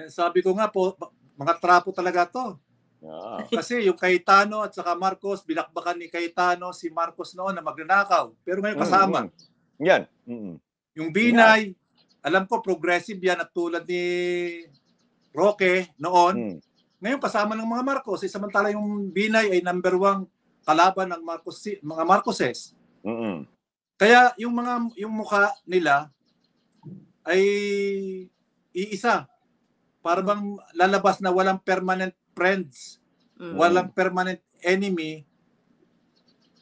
Sabi ko nga po, mga trapo talaga to. Kasi yung Cayetano at saka Marcos, binakbakan ni Cayetano si Marcos noon na magnanakaw. Pero ngayon kasama. Yan. Yung Binay, alam ko progressive yan at tulad ni Roque noon. Ngayon kasama ng mga Marcos. Samantala yung Binay ay number 1 kalaban ng mga Marcoses. Kaya yung mukha nila ay iisa. Para bang lalabas na walang permanent friends, walang permanent enemy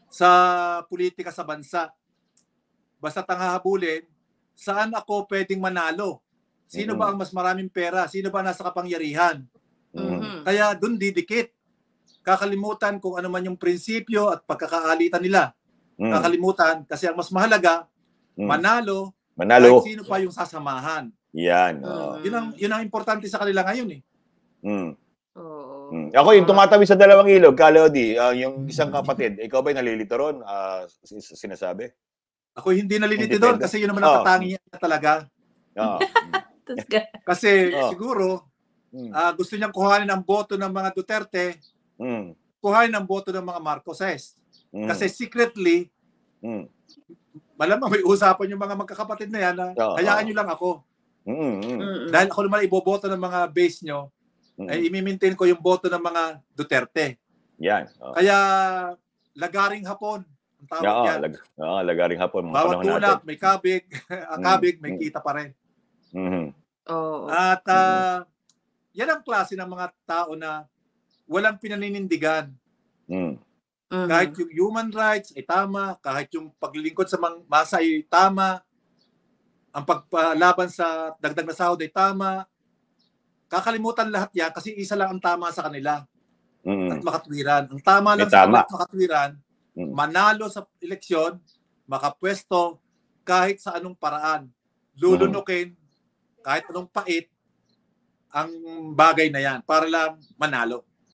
sa politika sa bansa. Basta hahabulin, saan ako pwedeng manalo? Sino ba ang mas maraming pera? Sino ba nasa kapangyarihan? Kaya dun didikit. Kakalimutan kung ano man yung prinsipyo at pagkakaalitan nila. Kakalimutan kasi ang mas mahalaga, manalo, kahit sino pa yung sasamahan. Yan. Yun ang importante sa kanila ngayon eh. Ako yung tumatabi sa dalawang ilog, Kalodi, yung isang kapatid, ikaw ba'y nalilito ron? Sinasabi? Ako hindi nalilito doon kasi yun naman ang katangian niya talaga. Kasi siguro, gusto niyang kuhanin ang boto ng mga Duterte, kuhanin ang boto ng mga Marcoses. Kasi secretly, malamang may usapan yung mga magkakapatid na yan na hayaan nyo lang ako. Dahil ako naman iboboto ng mga base nyo, ay i-maintain ko yung boto ng mga Duterte. Yan. Kaya lagaring hapon ang tawag yan. Lagaring hapon. Bawat tulak, may kabig. Kabig, may kita pa rin. At yan ang klase ng mga tao na walang pinaninindigan. Kahit yung human rights ay tama, kahit yung paglilingkod sa masa ay tama, ang paglaban sa dagdag na sahod ay tama. Kakalimutan lahat yan kasi isa lang ang tama sa kanila at makatwiran. Ang tama lang sa kanila at makatwiran, manalo sa eleksyon, makapwesto kahit sa anong paraan. Lulunukin kahit anong pait ang bagay na yan para lang manalo.